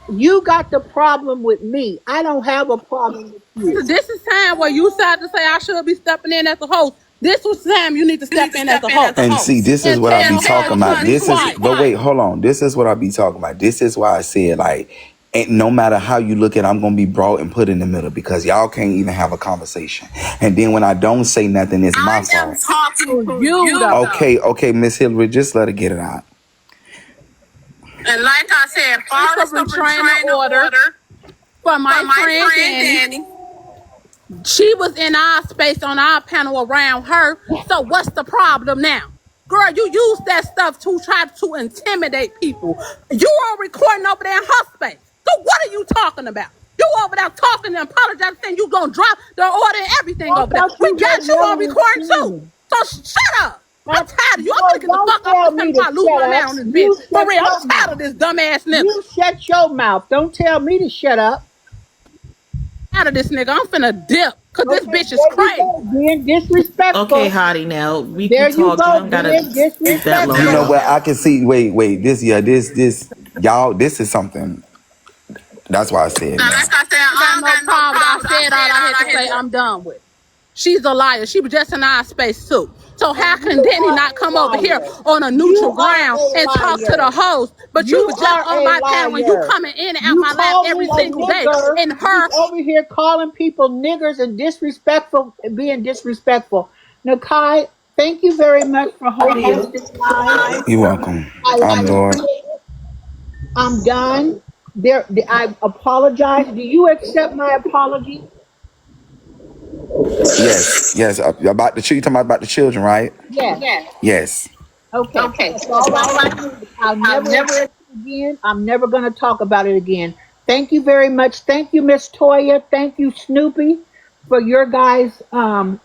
You got the problem with me. I don't have a problem with you. This is time where you started to say I should be stepping in as a host. This was the time you need to step in as a host. And see, this is And what I be tell her talking about. to be This is, quiet. but wait, hold on. This is what I be talking about. This is why I said, like, ain't, no matter how you look at it, I'm gonna be brought and put in the middle because y'all can't even have a conversation. And then when I don't say nothing, it's my fault. I am talking to you though. Okay, Miss Hillary, just let her get it out. And like I said, follow the restraining order for my friend Dani. She was in our space on our panel around her. So what's the problem now? Girl, you use that stuff to try to intimidate people. You are recording over there in her space. So what are you talking about? You over there talking and apologizing, saying you gonna drop the order and everything over there. We got you on recording too. So shut up. I'm tired of you. I'm gonna get the fuck up and I lose my man on this bitch. For real, I'm tired of this dumbass nigga. You shut your mouth. Don't tell me to shut up. Out of this nigga, I'm finna dip. Cause this bitch is crazy. Being disrespectful. Okay, Hottie, now we there can talk. You go, don't gotta speak that low. You know what? I can see. Wait. This, y'all. This is something. That's why I said. Now, like I said, I got no problem. I said all I had to say. I'm done with. She's a liar. She was just in our space too. So how can Dani not come over here on a neutral ground and talk to the host? But you was just on my panel when you coming in and out my life every single day. And her over here calling people niggers and disrespectful, being disrespectful. Nakhi, thank you very much for holding this line. You're welcome. I'm Lord. I'm done. I apologize. Do you accept my apology? Yes. About the you talking about the children, right? Yes. Okay. So I'll never again. I'm never going to talk about it again. Thank you very much. Thank you, Miss Toya. Thank you, Snoopy, for your guys trying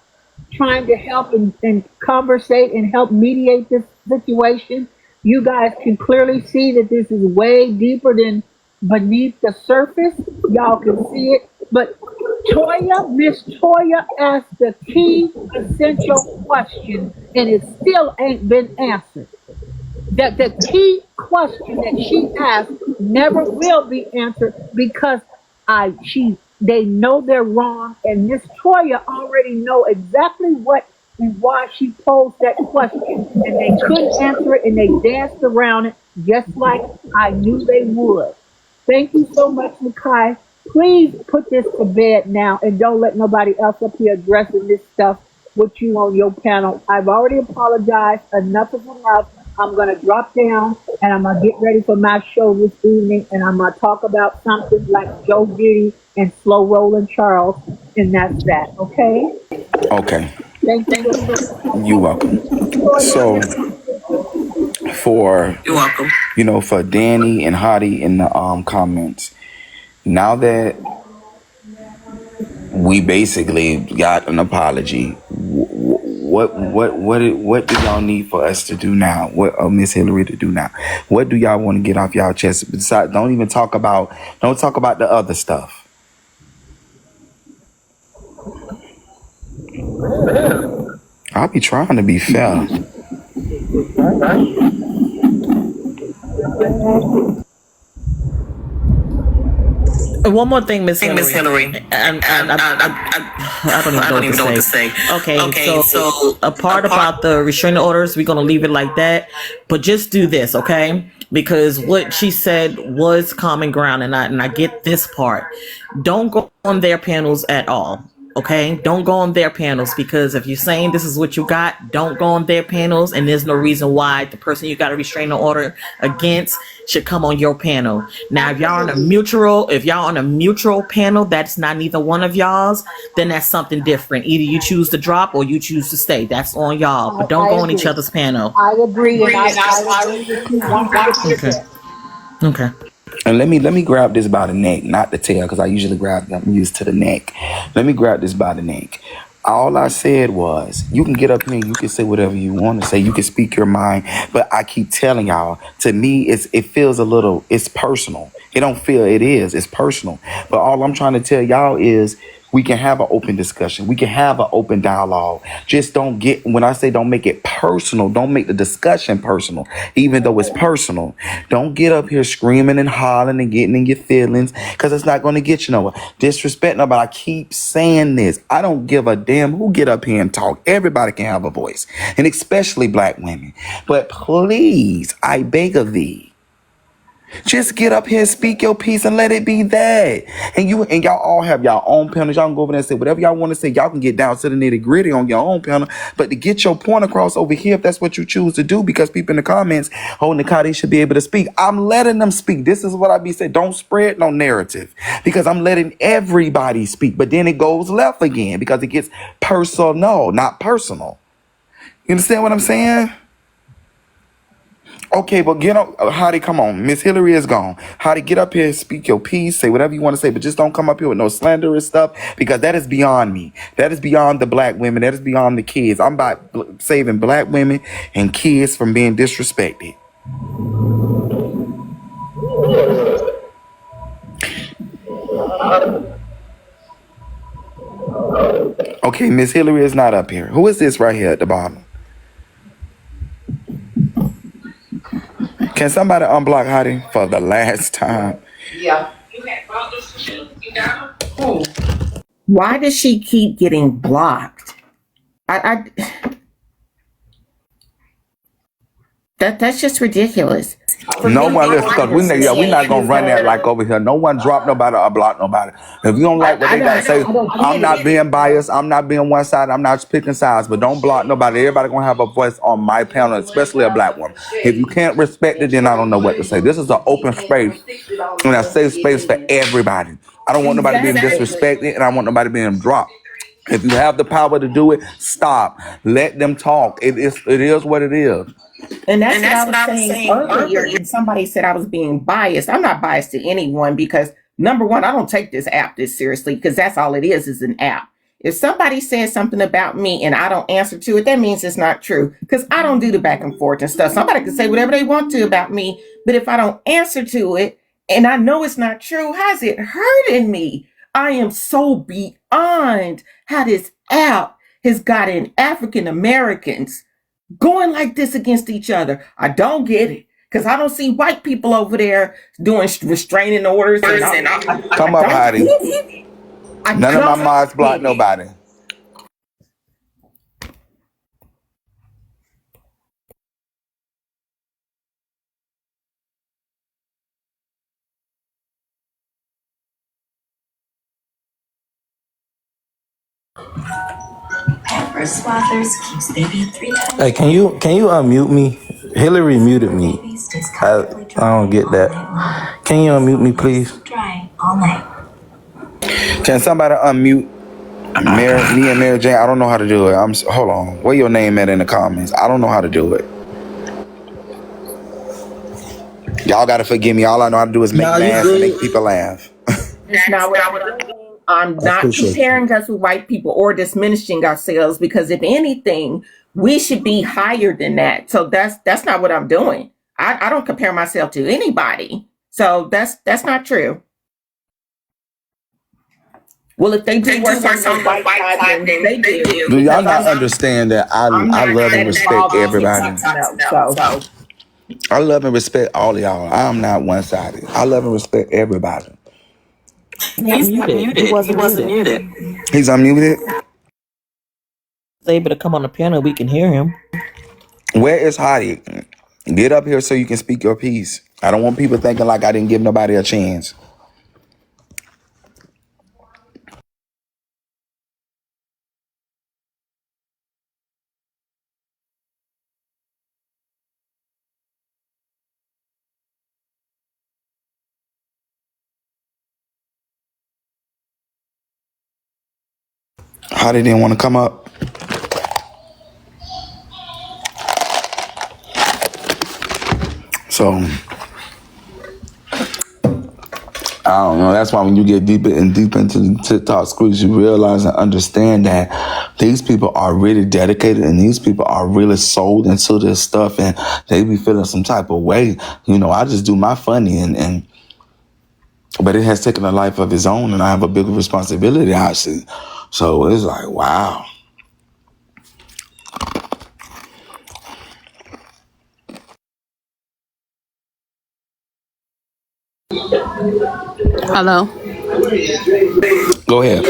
to help and conversate and help mediate this situation. You guys can clearly see that this is way deeper than beneath the surface. Y'all can see it. But Miss Toya asked the key essential question and it still ain't been answered. That the key question that she asked never will be answered because they know they're wrong, and Miss Toya already know exactly what and why she posed that question, and they couldn't answer it, and they danced around it just like I knew they would. Thank you so much, Nakhi. Please put this to bed now and don't let nobody else up here addressing this stuff with you on your panel. I've already apologized. Enough is enough. I'm going to drop down and I'm going to get ready for my show this evening, and I'm going to talk about something like Joe Diddy and Slow Rollin' Charles, and that's that. Okay? Okay. Thank you. You're welcome. So for for Dani and Hottie in the comments, now that we basically got an apology, what do y'all need for us to do now? What Miss Hillary to do now? What do y'all want to get off y'all chest? Besides, don't talk about the other stuff. I'll be trying to be fair. One more thing, Miss Hillary. I don't even know what to say. Okay, so a part about the restraining orders, we're gonna leave it like that. But just do this, okay? Because what she said was common ground, and I get this part. Don't go on their panels at all. Okay, don't go on their panels, because if you're saying this is what you got, don't go on their panels, and there's no reason why the person you got a restraining order against should come on your panel. Now, if y'all on a mutual panel that's not neither one of y'all's, then that's something different. Either you choose to drop or you choose to stay. That's on y'all, but don't go on each other's panel. I agree. Okay. And let me grab this by the neck, not the tail, because I usually I'm used to the neck. Let me grab this by the neck. All I said was, you can get up here and you can say whatever you want to say. You can speak your mind. But I keep telling y'all, to me, it feels it's personal. It don't feel it is. It's personal. But all I'm trying to tell y'all is, We can have an open discussion. We can have an open dialogue. Just don't get, when I say don't make it personal, don't make the discussion personal, even though it's personal. Don't get up here screaming and hollering and getting in your feelings, because it's not going to get you nowhere. Disrespect nobody. I keep saying this. I don't give a damn who get up here and talk. Everybody can have a voice, and especially black women. But please, I beg of thee, just get up here and speak your piece and let it be that. And y'all all have y'all own panels. Y'all can go over there and say whatever y'all want to say. Y'all can get down to the nitty gritty on your own panel. But to get your point across over here, if that's what you choose to do, because people in the comments holding the car, they should be able to speak. I'm letting them speak. This is what I be saying. Don't spread no narrative, because I'm letting everybody speak. But then it goes left again because it gets personal, not personal. You understand what I'm saying? Okay, but get up, Hottie, come on. Miss Hillary is gone. Hottie, get up here, speak your piece, say whatever you want to say, but just don't come up here with no slanderous stuff, because that is beyond me. That is beyond the black women. That is beyond the kids. I'm about saving black women and kids from being disrespected. Okay, Miss Hillary is not up here. Who is this right here at the bottom? Can somebody unblock Hottie for the last time? Yeah. Why does she keep getting blocked? That's just ridiculous. No one listen, because we're not gonna run that like over here. No one drop nobody or block nobody. If you don't like what they gotta say, I'm not being biased. I'm not being one sided. I'm not picking sides. But don't block nobody. Everybody gonna have a voice on my panel, especially a black woman. If you can't respect it, then I don't know what to say. This is an open space and a safe space for everybody. I don't want nobody being disrespected, and I want nobody being dropped. If you have the power to do it, stop. Let them talk. It is what it is. And that's what I was saying earlier. And somebody said I was being biased. I'm not biased to anyone, because number one, I don't take this app this seriously, because that's all it is an app. If somebody says something about me and I don't answer to it, that means it's not true, because I don't do the back and forth and stuff. Somebody can say whatever they want to about me, but if I don't answer to it and I know it's not true, how's it hurting me? I am so beyond how this app has gotten African Americans going like this against each other. I don't get it, because I don't see white people over there doing restraining orders. Come up, Hottie. None of my mods block nobody. Hey, can you unmute me? Hillary muted me. I don't get that. Can you unmute me, please? Can somebody unmute me and Mary Jane? I don't know how to do it. Hold on. Where your name at in the comments? I don't know how to do it. Y'all gotta forgive me. All I know how to do is make math and make people laugh. That's not what I'm doing. I'm not comparing us with white people or diminishing ourselves, because if anything, we should be higher than that. So that's not what I'm doing. I don't compare myself to anybody. So that's not true. Well, if they do work on the white side, then they do. Do y'all not understand that I love and respect everybody? So I love and respect all of y'all. I'm not one-sided. I love and respect everybody. He's muted. He wasn't muted. He's unmuted? He's able to come on the piano. We can hear him. Where is Hottie? Get up here so you can speak your piece. I don't want people thinking like I didn't give nobody a chance. Hottie didn't want to come up. So I don't know. That's why when you get deeper and deeper into the TikTok schools, you realize and understand that these people are really dedicated and these people are really sold into this stuff, and they be feeling some type of way. You know, I just do my funny and But it has taken a life of its own, and I have a bigger responsibility, I see. So it's like, wow. Hello. Go ahead.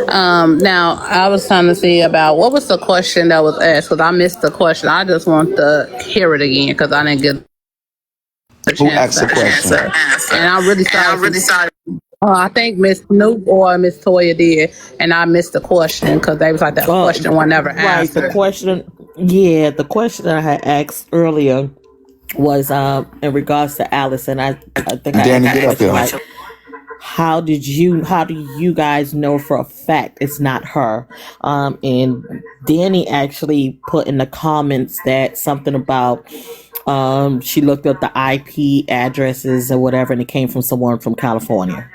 Now I was trying to see about what was the question that was asked because I missed the question. I just want to hear it again because I didn't get a Who chance asked to the question? answer. And I really sorry. I think Miss Snoop or Miss Toya did, and I missed the question because they was like that question one never Right. The answered. question, the question that I had asked earlier was in regards to Alice, and I think I Danny, asked the get up question here. like, how do you guys know for a fact it's not her? And Danny actually put in the comments that something about she looked up the IP addresses or whatever, and it came from someone from California.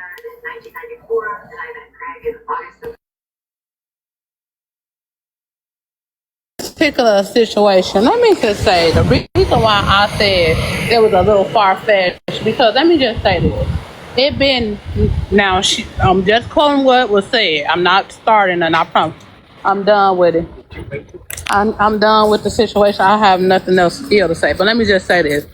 Particular situation, let me just say the reason why I said it was a little far fetched because let me just say this. It been now. I'm just quoting what was said. I'm not starting, and I promise. I'm done with it. I'm done with the situation. I have nothing else still to say. But let me just say this: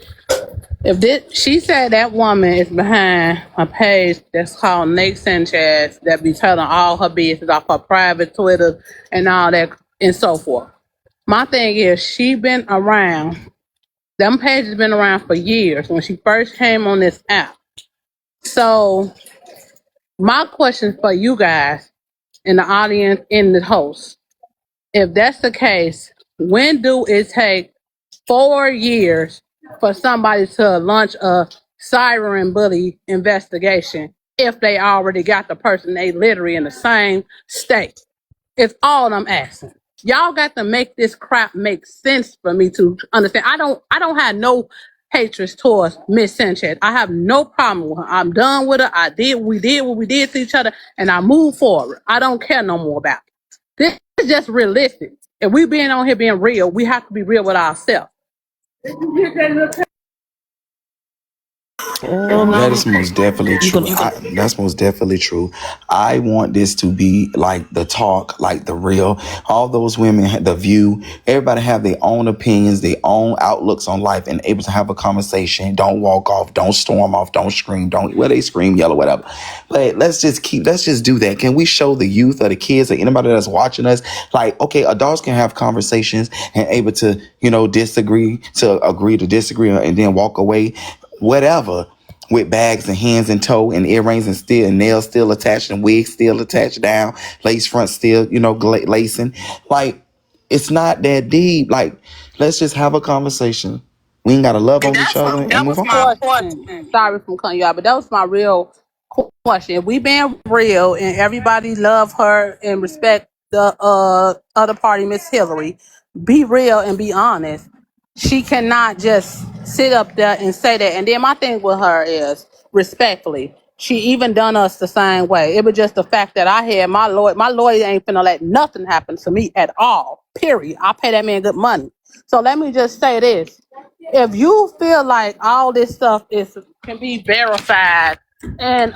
if she said that woman is behind a page that's called Nakhi Sanchez that be telling all her business off her private Twitter and all that and so forth. My thing is, she been around. Them pages been around for years when she first came on this app. So my question for you guys in the audience, in the host, if that's the case, when do it take 4 years for somebody to launch a siren bully investigation if they already got the person they literally in the same state? It's all I'm asking. Y'all got to make this crap make sense for me to understand. I don't have no hatred towards Miss Sanchez. I have no problem with her. I'm done with her. We did what we did to each other, and I move forward. I don't care no more about it. This is just realistic. If we being on here being real, we have to be real with ourselves. That is most definitely You true. gonna That's most definitely true. I want this to be like the talk, like the real. All those women, the view, everybody have their own opinions, their own outlooks on life, and able to have a conversation. Don't walk off, don't storm off, don't scream, they scream, yell, or whatever. But let's just do that. Can we show the youth or the kids or anybody that's watching us, like, okay, adults can have conversations and able to, disagree, to agree to disagree, and then walk away, whatever, with bags and hands and toe and earrings and still and nails still attached and wigs still attached down, lace front still, lacing. Like, it's not that deep. Like, let's just have a conversation. We ain't gotta love on each other and move on. Question. Sorry for cutting you out, but that was my real question. If we being real and everybody love her and respect the other party, Miss Hillary, be real and be honest. She cannot just sit up there and say that. And then my thing with her is respectfully. She even done us the same way. It was just the fact that I had my lawyer. My lawyer ain't finna let nothing happen to me at all. Period. I pay that man good money. So let me just say this: if you feel like all this stuff can be verified and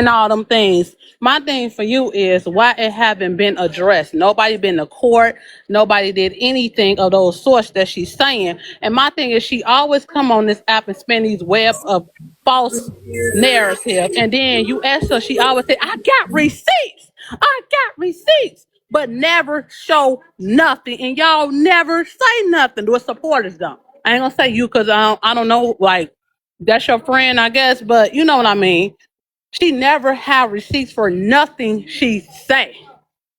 all them things. My thing for you is why it haven't been addressed. Nobody been to court. Nobody did anything of those sorts that she's saying. And my thing is she always come on this app and spin these web of false narrative. And then you ask her, she always say, I got receipts. I got receipts. But never show nothing. And y'all never say nothing. The supporters don't. I ain't gonna say you because I don't know, like, that's your friend, I guess, but you know what I mean. She never have receipts for nothing she say.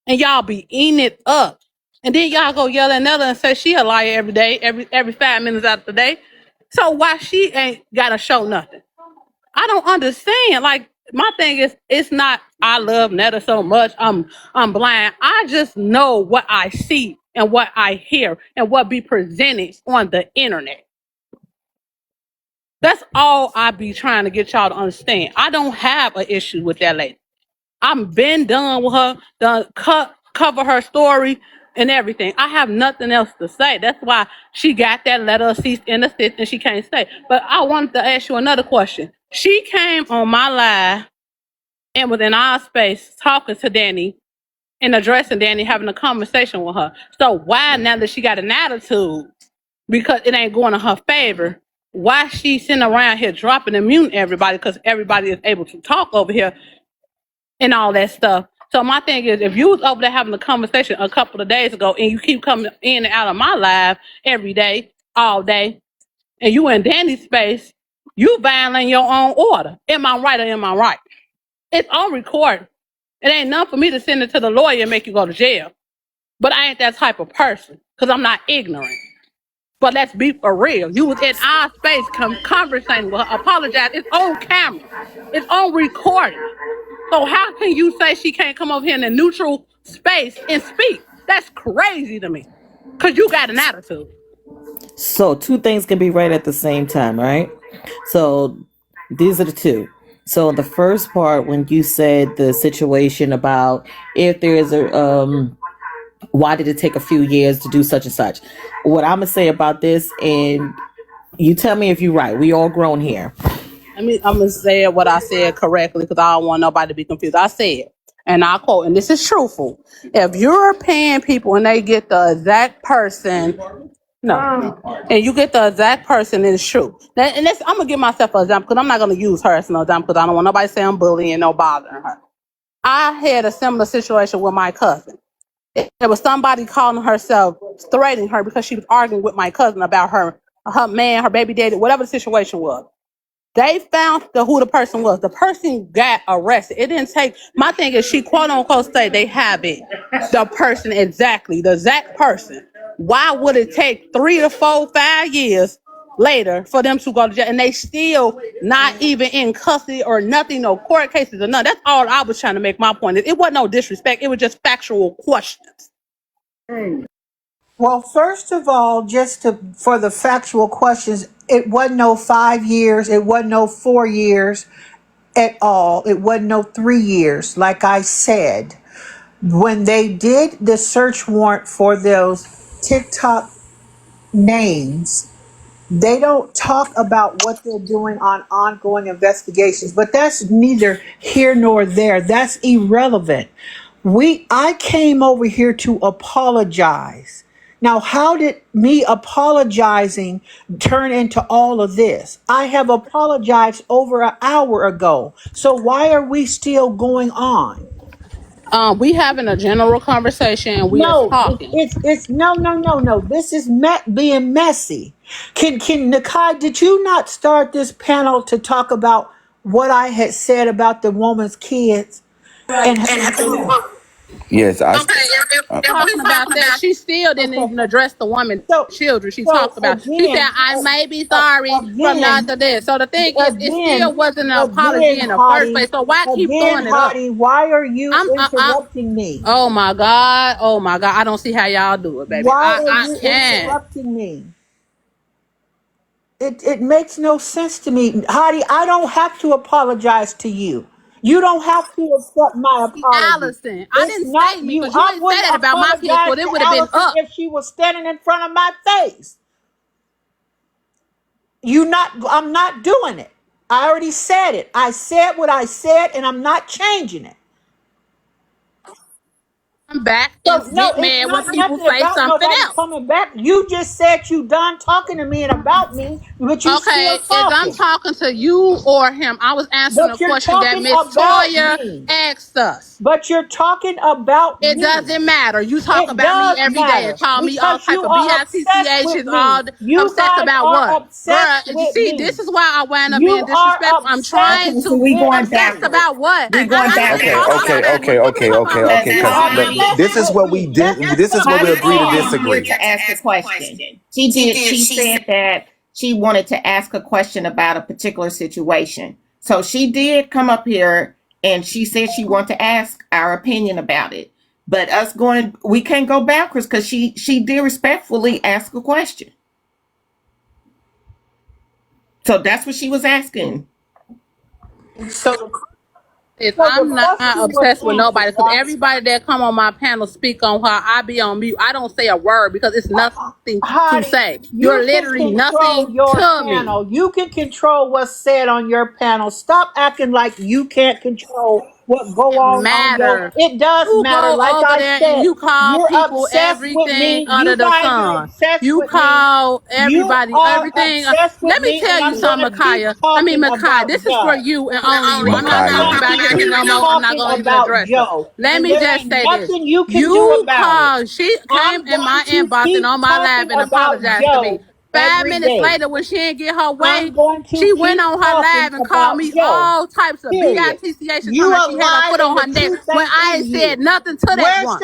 And y'all be eating it up. And then y'all go yell at another and say she a liar every day, every 5 minutes out of the day. So why she ain't gotta show nothing? I don't understand. Like, my thing is, it's not I love Netta so much. I'm blind. I just know what I see and what I hear and what be presented on the internet. That's all I be trying to get y'all to understand. I don't have an issue with that lady. I'm been done with her, done cover her story and everything. I have nothing else to say. That's why she got that letter of cease and desist and she can't stay. But I wanted to ask you another question. She came on my live and was in our space talking to Dani and addressing Dani, having a conversation with her. So why, now that she got an attitude, because it ain't going in her favor, why she sitting around here dropping and muting everybody because everybody is able to talk over here and all that stuff? So my thing is, if you was over there having a conversation a couple of days ago and you keep coming in and out of my live every day, all day, and you in Dani's space, you violating your own order. Am I right or am I right? It's on record. It ain't nothing for me to send it to the lawyer and make you go to jail. But I ain't that type of person because I'm not ignorant. But let's be for real. You was in our space conversating with her, apologize. It's on camera. It's on recording. So how can you say she can't come over here in a neutral space and speak? That's crazy to me. Because you got an attitude. So two things can be right at the same time, right? So these are the two. So the first part, when you said the situation about if there is a why did it take a few years to do such and such? What I'm gonna say about this, and you tell me if you're right. We all grown here. I'm gonna say what I said correctly because I don't want nobody to be confused. I said, and I quote, and this is truthful: if you're paying people and they get the exact person, no, and you get the exact person, it's true. And this, I'm gonna give myself an example because I'm not gonna use her as an example because I don't want nobody to say I'm bullying or bothering her. I had a similar situation with my cousin. There was somebody calling herself, threatening her because she was arguing with my cousin about her man, her baby daddy, whatever the situation was. They found who the person was. The person got arrested. It didn't take. My thing is, she quote unquote say they have it. The person exactly, the exact person. Why would it take 3 to 4, 5 years later for them to go to jail and they still not even in custody or nothing, no court cases or nothing? That's all I was trying to make my point. It wasn't no disrespect. It was just factual questions. Well, first of all, for the factual questions, it wasn't no 5 years, it wasn't no 4 years at all, it wasn't no 3 years. Like I said, when they did the search warrant for those TikTok names, they don't talk about what they're doing on ongoing investigations, but that's neither here nor there. That's irrelevant. I came over here to apologize. Now, how did me apologizing turn into all of this? I have apologized over an hour ago. So why are we still going on? We having a general conversation and we are No, talking. it's no, no, no, no. This is being messy. Can Nakai, did you not start this panel to talk about what I had said about the woman's kids? And Yes, I. Okay, if talking about that, she still didn't okay, even address the woman's so children. She so talked about. She said, "I may be sorry from not again, to this." So the thing is, it still again, wasn't an apology again, in the first place. Hottie, So why keep again, throwing it up? Hottie, why are you I'm. interrupting me? Oh my god. Oh my god. I don't see how y'all do it, baby. Why are I you can't. interrupting me? It makes no sense to me. Heidi, I don't have to apologize to you. You don't have to accept my apology. Allison, I It's didn't say not me you. because you I didn't say wouldn't that about my kids. apologize Well, it to would have been Allison up. if she was standing in front of my face. I'm not doing it. I already said it. I said what I said and I'm not changing it. I'm back and So no, get it's mad when not people nothing say about something nobody else. coming back. You just said you done talking to me and about me, but you still Okay, is I'm talking. talking to you or him? I was answering a But you're question that talking Miss about Toya me. asked us. But you're talking about It me. doesn't matter. You talk It about me does every day and matter call me all because type you of are obsessed with BITCHs, me. You obsessed guys about are what? Girl, obsessed you with see, me. this is why I wound up being You are disrespectful. I'm trying obsessed Okay, so to we going with obsessed me. backwards. about what? We I going don't even Okay, talk backwards. about okay, you. okay, What you okay, talking okay, about? okay. Because You Because are Honey, this obsessed is with what we me. did. This is what we Honey agree to came here disagree. to ask a question. She said that she wanted to ask a question about a particular situation. So she did come up here and she said she wanted to ask our opinion about it. But we can't go backwards because she did respectfully ask a question. So that's what she was asking. So If So the I'm not question was obsessed with nobody, answered, because right? everybody that come on my panel speak on her, I be on mute. I don't say a word because it's nothing to Heidi, say. You're you can literally control nothing your to me. panel. You can control what's said on your panel. Stop acting like you can't control what go It on your. matter. It does You matter. go Like over I there and said, you call you're people obsessed with everything me. under You the guys are sun. obsessed You with me. call You everybody are everything. obsessed with Let me me, and tell you I'm going something, to keep Makaya. talking Makai, about this is for Joe. you and only you. I'm not gonna Makaya. come back here here Keep no more. I'm not talking gonna even about address her. Joe, Let and me there just ain't say this. nothing you can do You about it. called, she came I'm in my going to inbox and keep on my talking live and about apologized to me. Joe 5 minutes day. later, when she didn't get her way, I'm going to she went keep on her talking live and called about me Joe. all types of Period. bitchation, talking You about a she had her lie foot and on the her neck truth when ain't I in ain't said you. nothing to that Where's the woman.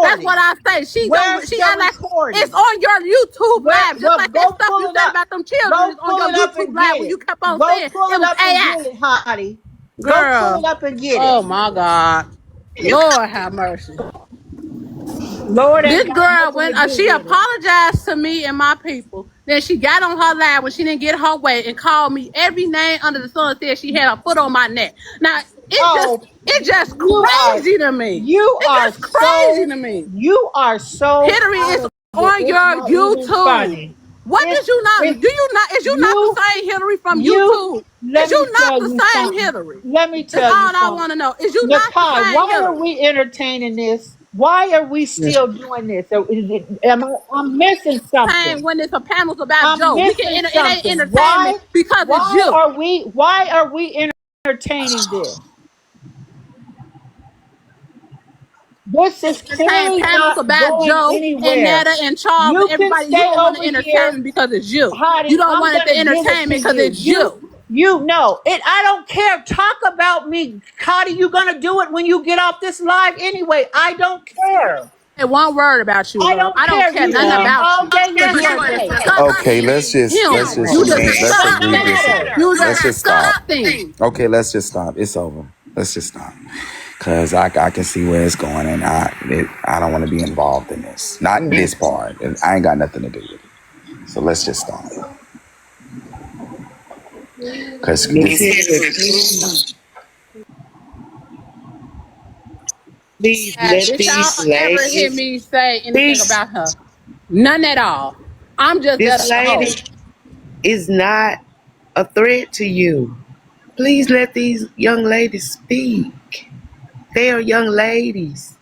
That's what recording? I say. Where's She the act like it's recording? on your YouTube Where? live, just Well, like that go stuff pull you it said up. about them children Go is on pull your it up YouTube and live get when it. you kept on Go saying pull it it was up and AI. get it, Hottie. Go pull Girl, it up and get it. oh my God. Lord have mercy. Lord This ain't got girl, nothing when to do she with it. apologized to me and my people, then she got on her live when she didn't get her way and called me every name under the sun, said she had her foot on my neck. Now, Oh, it's just you are, crazy to me. you It's are just crazy to so, me. you are so Hillary out is of it. on It's your not even YouTube. funny. What It's, did you not? it's, Is you not you, the same Hillary from you, YouTube? Is let me you not tell the you same something. Hillary? Let me That's tell you all I something. want to know. Is you not the Nakai, same why are Hillary? we entertaining this? Why are we still doing this? I'm missing Saying something. when it's a panels about I'm Joe, missing it ain't something. entertainment because it's you. Why are we entertaining this? This is Entertain clearly panels not about going Joe and anywhere. Netta and Charles and You can everybody. You stay don't want over the here, entertainment because it's you. You Hottie. don't I'm want it the gonna give it to entertainment because you. it's you. You know it. I don't care. Talk about me, Hottie. You're gonna do it when you get off this live anyway. I don't care. Say one word about you, I love. don't I don't care. care You nothing can about all you day because you are yesterday. Okay, disgusting let's human. just You It don't leave this. disgusting. matter. You Let's just stop. disgusting. Okay, let's just stop. It's over. Let's just stop. Cause I can see where it's going, and I don't want to be involved in this. Not this part. I ain't got nothing to do with it. So let's just stop. Cause this. Please let Did y'all these ever hear ladies, me say anything this, about her? None at all. I'm just there this to hold. lady is not a threat to you. Please let these young ladies speak. They are young ladies.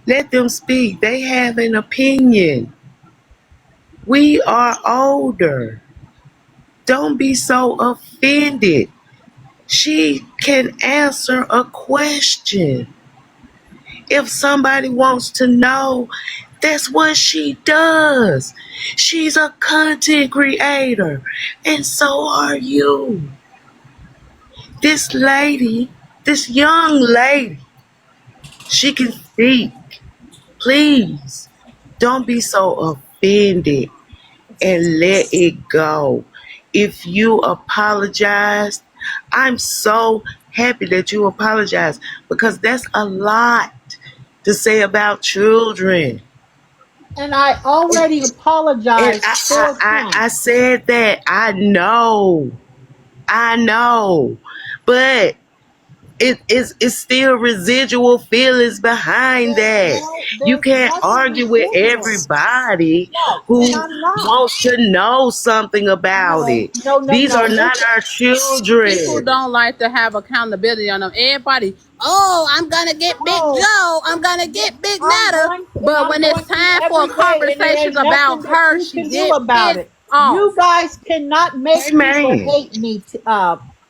Let them speak. They have an opinion. We are older. Don't be so offended. She can answer a question. If somebody wants to know, that's what she does. She's a content creator, and so are you. This lady, this young lady, she can speak. Please don't be so offended and let it go. If you apologized, I'm so happy that you apologized because that's a lot to say about children. And I already And apologized four I times. said that. I know. But it's still residual feelings behind that. You There's can't nothing argue with residual. everybody No, who and I'm not. wants to know something about No, it. no, no, These no. are not Listen, our People children. don't like to have accountability on them. Everybody, oh, I'm gonna get Big no. Joe. I'm gonna get Big Netta. And But I'm when it's going to time for every day, and there conversations ain't about nothing that her, you she can do get about pissed it. off. You guys cannot make people Amen. hate me,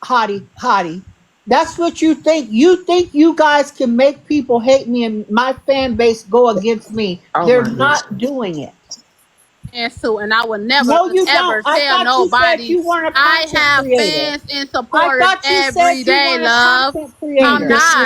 Hottie. That's what you think. You think you guys can make people hate me and my fan base go against me. Oh They're my goodness. not doing it. And so, and I will never No, you don't. ever I tell thought you said nobody you weren't a I content have creator. fans and I supporters thought you said every you day, weren't a love. content I'm creator. not.